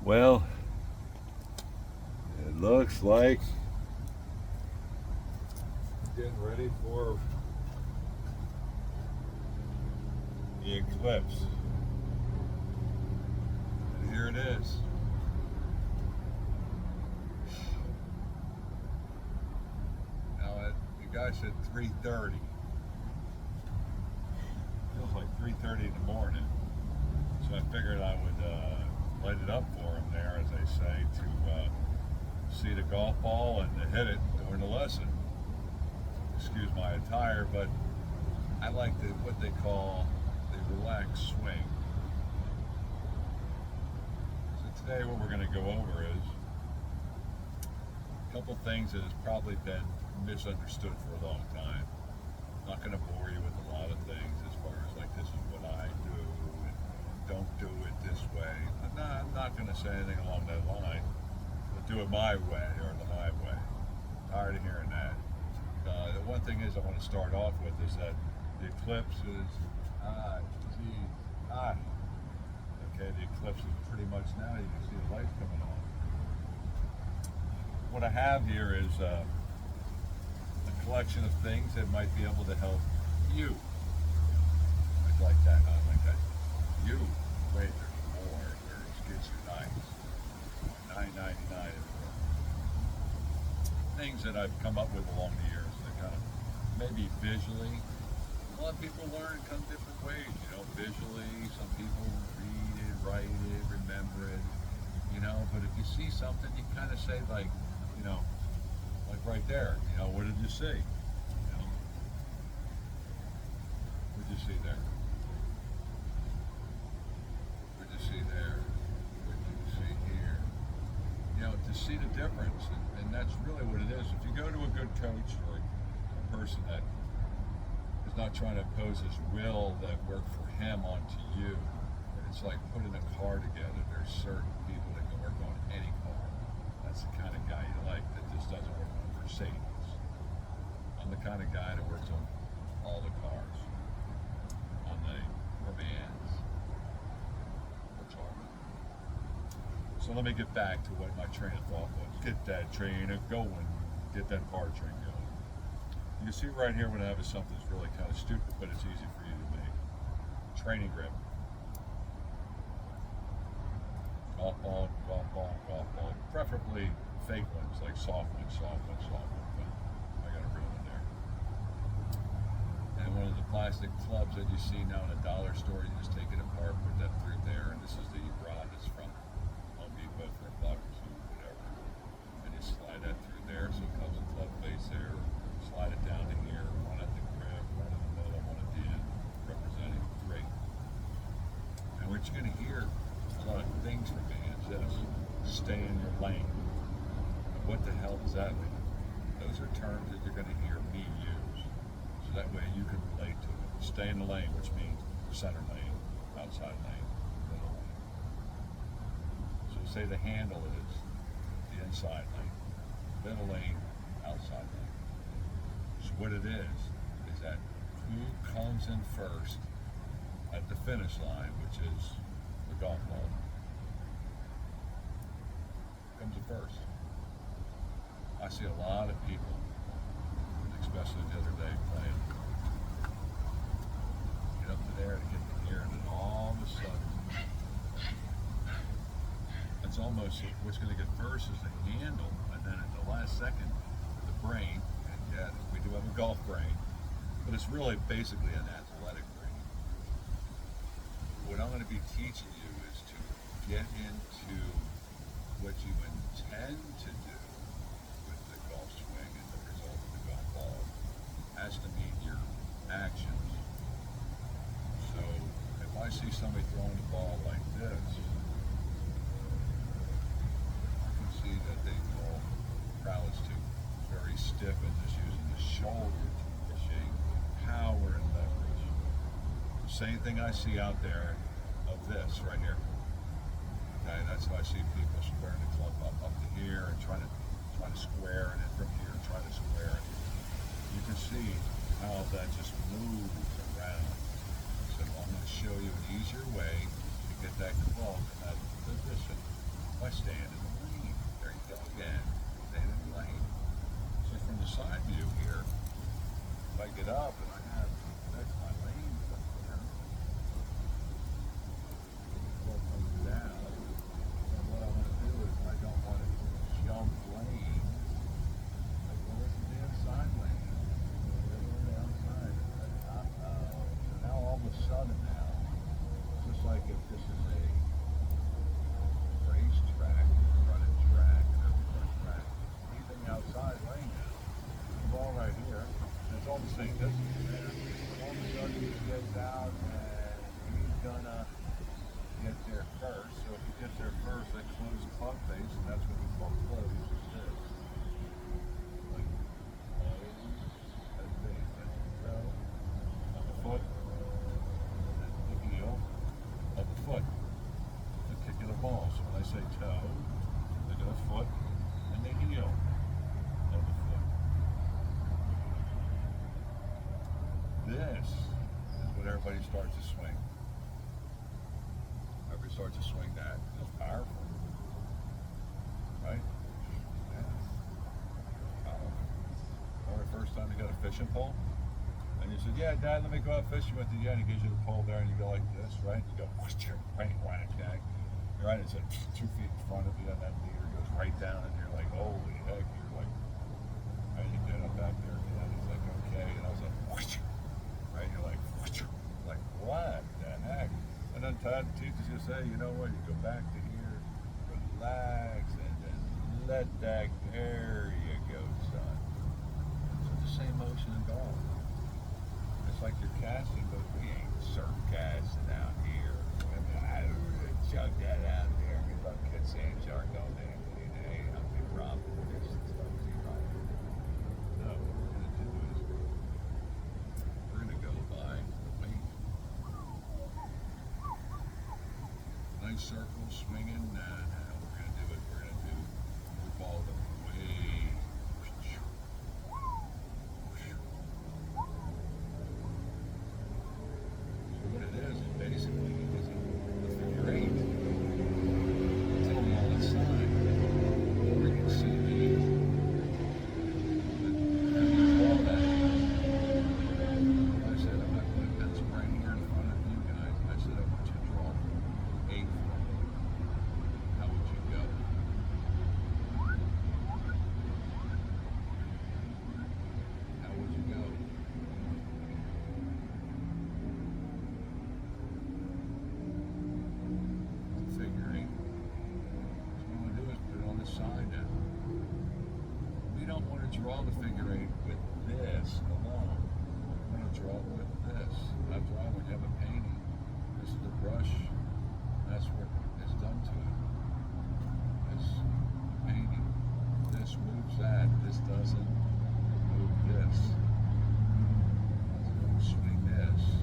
Well, it looks like getting ready for the eclipse. And here it is. Now, you guys said 3:30. Feels like 3:30 in the morning. So I figured I would light it up for him there, as they say, to see the golf ball and to hit it during the lesson. Excuse my attire, but I like what they call the relaxed swing. So today what we're going to go over is a couple things that has probably been misunderstood for a long time. I'm not going to bore you with a lot of things as far as like this is what I do and don't do it this way. I'm not going to say anything along that line, but do it my way or the highway. Tired of hearing that. The one thing is I want to start off with is that the eclipse is I. Okay, the eclipse is pretty much now. You can see the lights coming on. What I have here is a collection of things that might be able to help you. I like that. I like that. You. Wait, there's more. There's Get You Nice. $9.99. Things that I've come up with along the years that kind of maybe visually. A lot of people learn come different ways, visually. Some people read it, write it, remember it, but if you see something, you kind of say like right there, what did you see? What did you see there? What did you see there? What did you see here? To see the difference, and that's really what it is. If you go to a good coach or a person that is not trying to impose his will that work for him onto you, it's like putting a car together. There's certain people that can work on any car. That's the kind of guy you like that just doesn't work on Mercedes. I'm the kind of guy that works on all the cars. On the Vans. So let me get back to what my train of thought was. Get that train going. Get that car train going. You can see right here when I have something that's really kind of stupid, but it's easy for you to make. Training grip. Golf ball, golf ball, golf ball. Preferably fake ones, like soft ones, soft ones, soft ones. But I got a real one there. And one of the plastic clubs that you see now in a dollar store, you just take it apart, put that through there, and this is the rod that's from Home Depot for a buck or two, whatever. And you slide that through there, so it comes a club face there. Slide it down to here, one at the grip, one in the middle, one at the end, representing 3. And what you're going to hear a lot of things from me is this: stay in your lane. And what the hell does that mean? Those are terms that you're going to hear me use. So that way you can relate to it. Stay in the lane, which means center lane, outside lane, middle lane. So say the handle is the inside lane, middle lane, outside lane. So what it is that who comes in first at the finish line, which is the golf ball, comes in first. I see a lot of people, especially the other day playing, get up to there to get to here, and then all of a sudden, it's almost what's going to get first is the handle, and then at the last second, the brain. And yeah, we do have a golf brain, but it's really basically an athletic brain. What I'm going to be teaching you is to get into what you intend to do with the golf swing and the result of the golf ball has to mean your actions. So if I see somebody throwing the ball like this, I can see that they pull prowess to very stiff and just using the shoulder to initiate power and leverage. The same thing I see out there of this right here. Okay, that's how I see people squaring the club up to here and trying to square, and then from here try to square it. You can see how that just moves around. So I'm going to show you an easier way to get that club in that position staying in the lane. There you go again. Staying in the lane. So from the side view here, if I get up and I have, that's my lane up there. What comes down, and what I want to do is I don't want to jump lane. Like, well, this is the inside lane. The outside. So now all of a sudden now, it's just like if this is a racetrack, running track, and everybody's track, he's in the outside lane now. The ball right here, and it's all the same distance there. All of a sudden he gets out and he's gonna get there first. So if he gets there first, they close the club face, and that's what we call close. Is this. Like close, as base, as you go, of the foot, and the heel of the foot. The kick of the ball. So when I say toe, look at the foot and the heel of the foot. This is what everybody starts to swing. Everybody starts to swing that. It's powerful. Right? Yeah. Powerful. Remember the first time you got a fishing pole? And you said, yeah, Dad, let me go out fishing with you. Yeah, and he gives you the pole there and you go like this, right? You go, right, whack, jack. Right, it's like 2 feet in front of you, and that leader goes right down, and you're like, holy heck, you're like, right, you get up back there again, he's like, okay, and I was like, right, you're like, what the heck? And then Todd teaches you to say, you know what, you go back to here, relax, and then let that, there you go, son. So it's the same motion in golf. It's like you're casting, but we ain't surf casting out here. I don't chug that out there. Good luck, kids saying shark all day. Hey, I'm big Rob for this and stuff. No, what we're going to do is we're going to go by the weight. Nice circle, swinging. Now we're going to do it. We're going to do, we call the weight. So what it is basically is the figure eight. It's only on the side. Or you can see the, how you draw that. I said, I'm not going to pencil right here in front of you guys. I said, I want you to draw eight for me. How would you go? How would you go? Figure eight. So what we want to do is put it on the side now. We don't want to draw the figure eight with this alone. We want to draw it with this. That's why when you have a painting, this is the brush. That's what is done to it. This painting. This moves that. This doesn't move this. Doesn't swing this.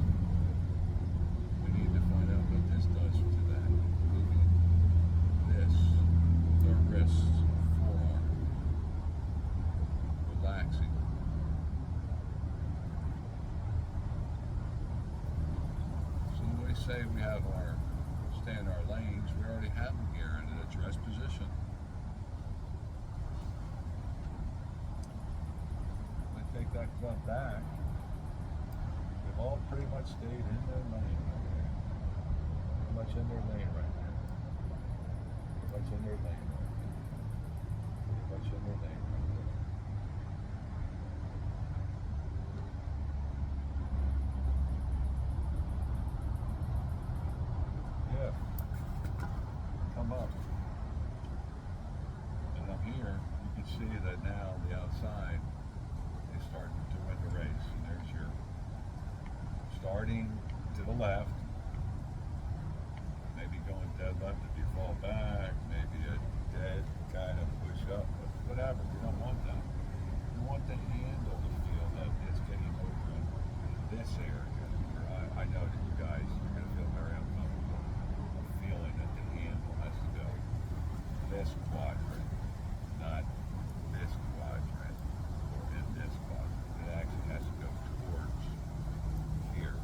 We need to find out what this does to that. Moving this, the wrist, forearm, relaxing. So when we say we have our, stay in our lanes, we already have the gear in an address position. When I take that club back, they've all pretty much stayed in their lane. Pretty much in their lane right now. Pretty much in their lane right now. Pretty much in their lane right there. Yeah. Come up. And up here, you can see that now the outside is starting to win the race. And there's your starting to the left. Maybe going dead left if you fall back, maybe a dead kind of push up, but whatever, we don't want that. We want the handle to feel that it's getting over in this area. Where I know that you guys are going to feel very uncomfortable feeling that the handle has to go this quadrant, not this quadrant, or in this quadrant. It actually has to go towards here.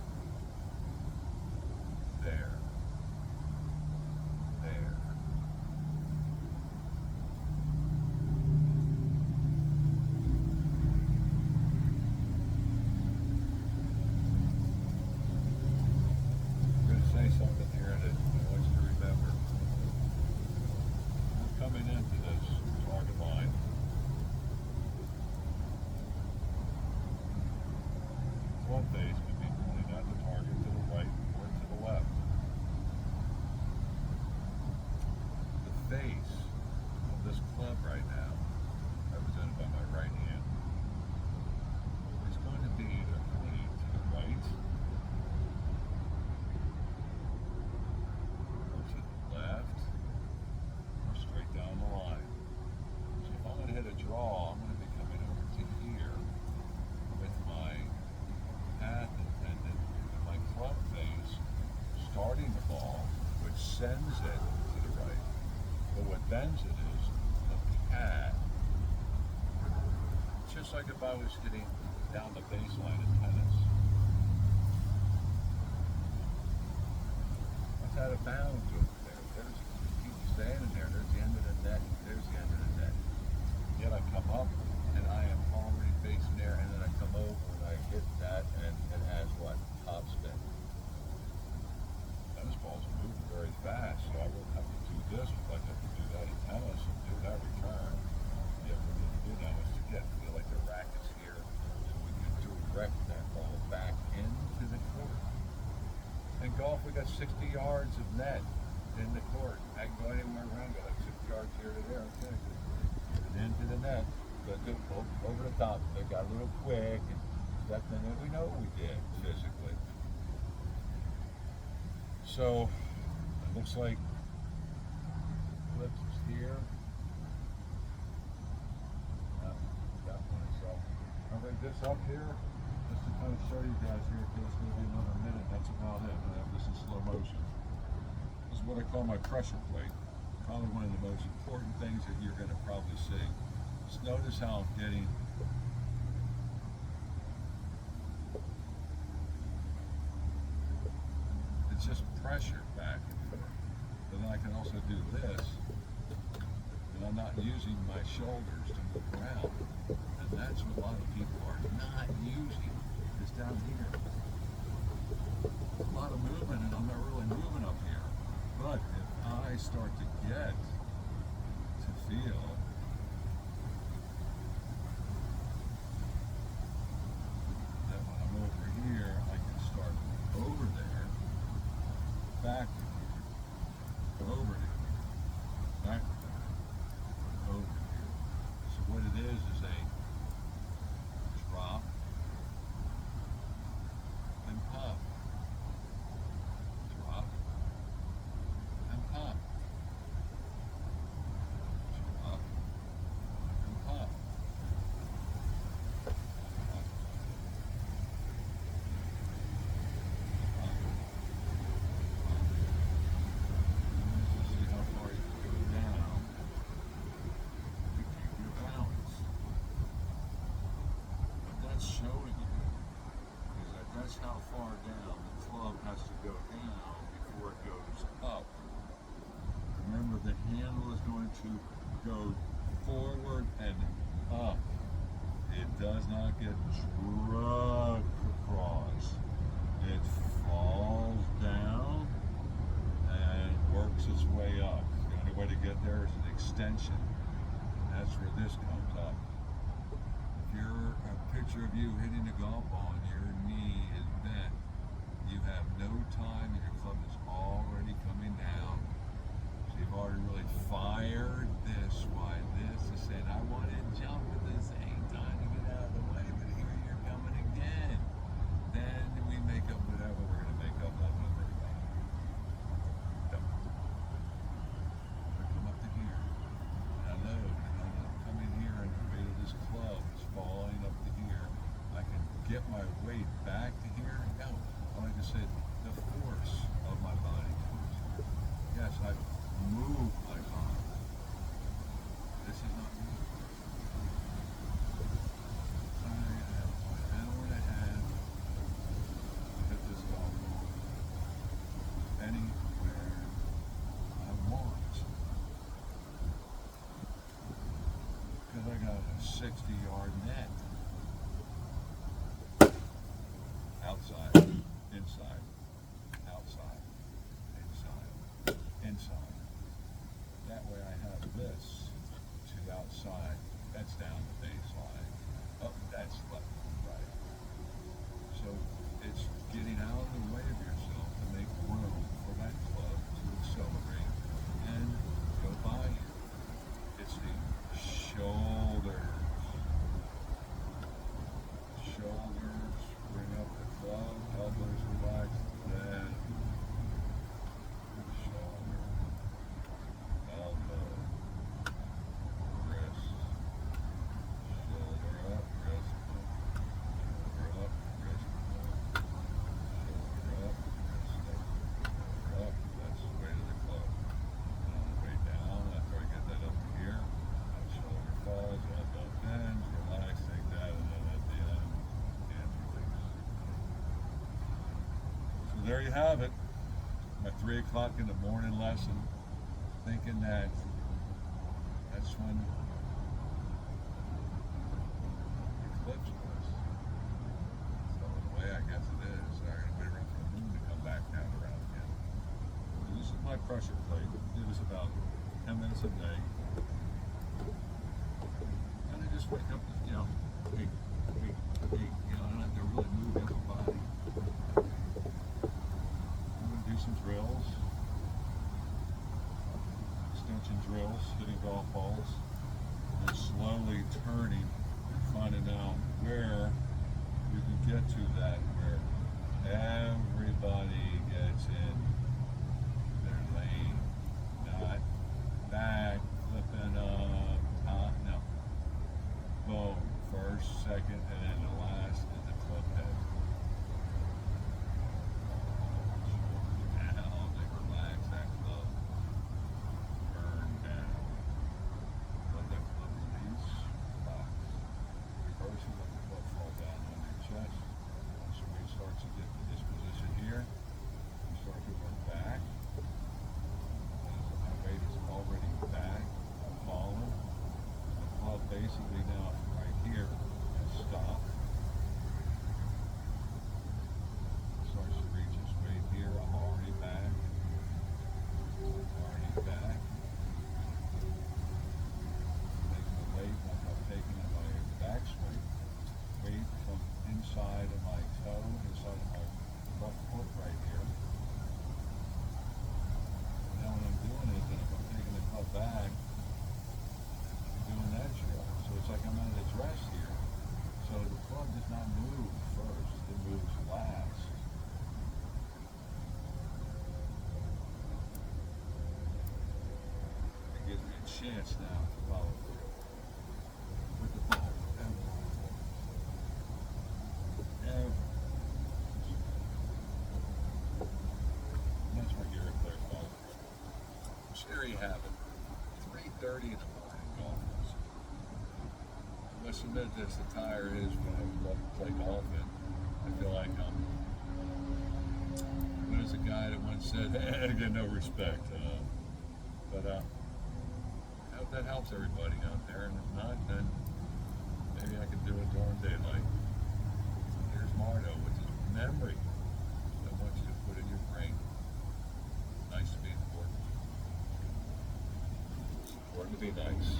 face of this club right now, represented by my right hand, is going to be either pointing to the right or to the left or straight down the line. So if I'm going to hit a draw, I'm going to be coming over to here with my path intended and my club face starting the ball, which sends it to the right. But what bends it is the pad. Just like if I was hitting down the baseline in tennis. That's out of bounds over there. There's keep standing there. There's the end of the net. There's the end of the net. Yet I come up and I am already facing there, and then I come over and I hit that, and it has what? Top spin. Tennis balls are moving very fast, so I wouldn't have to do this like I have to do that in tennis and do that return. Yeah, what we need to do now is to feel like the racket's here, so we can direct that ball back into the court. In golf, we got 60 yards of net in the court. I can go anywhere around, go like 60 yards here to there. Okay, get it into the net. But over the top. They got a little quick and stepped in, and we know what we did physically. So it looks like eclipse is here. That one. So I'll bring this up here just to kind of show you guys here. Okay, it's going to be another minute. That's about it. I have this in slow motion. This is what I call my pressure plate. Probably one of the most important things that you're going to probably see. Just notice how I'm getting it's just pressure back and forth. But then I can also do this, and I'm not using my shoulders to move around. And that's what a lot of people are not using, is down here. A lot of movement, and I'm not really moving up here. But if I start to get to feel that when I'm over here, I can start over there, back to here, over here, back to there, over here. So what it is a drop and pop. Drop and pop. Drop and pop. See how far you can go down to keep your balance. What that's showing you is that that's how far down the club has to go down before it goes up. Remember, the handle is going to go forward and up. It does not get dragged across. It falls down and works its way up. The only way to get there is an extension. That's where this comes up. If you're a picture of you hitting a golf ball and your knee is bent, you have no time and your club is already coming down. So you've already really fired this. Why this is saying, I want to jump at the same time to get out of the way, but here you're coming again. Then we make up whatever we're going to make up. Not going to think about it. Yep. I come up to here. And I load, and I'm coming here, and the weight of this club is falling up to here. I can get my weight back to here and go. Like I said, the force of my body comes here. Yes, I move my body. This is not me. I have an hour and a half to hit this golf ball anywhere I want. Because I got a 60-yard net. Outside, inside, outside, inside, inside. That way I have this to the outside. That's down the baseline. Up, that's left and right. So it's getting out of the way of yourself to make room for that club to accelerate and go by have it. My 3 o'clock in the morning lesson, thinking that that's when the eclipse was. So in a way, I guess it is. I'm going to wait around for the moon to come back down around again. So this is my pressure plate. It was about 10 minutes a day. And I just wake up, you know, wait, you know, I don't have to really move my body. I'm going to do some drills, extension drills, hitting golf balls, and slowly turning and finding out where you can get to that, where everybody gets in their lane, not back, flipping up, top, no. Boom, first, second, and then the last is the club head. Now they relax that club, burn down. Let that club release, relax. First you let the club fall down on your chest. Once your weight starts to get to this position here, you start to run back. My weight is already back, falling. The club basically now right here has stopped. Starts to reach its weight here. I'm already back. Already back. Taking the weight like I'm taking it my back swing. Weight from inside of my toe, inside of my left foot right here. Now what I'm doing is that if I'm taking the club back, I'm doing that drill. So it's like I'm at its rest here. So the club does not move first, it moves last. It gives me a chance now to follow through with the ball. And that's my gear up there, follow through. So there you have it. 3:30 in the morning golf. I must admit this, the tire is when I love to play golf and I feel like there's a guy that once said, I get no respect. But I hope that helps everybody out there, and if not, then maybe I can do it during daylight. Here's Mardo with his memory that I want you to put in your brain. Nice to be important. It's important to be nice.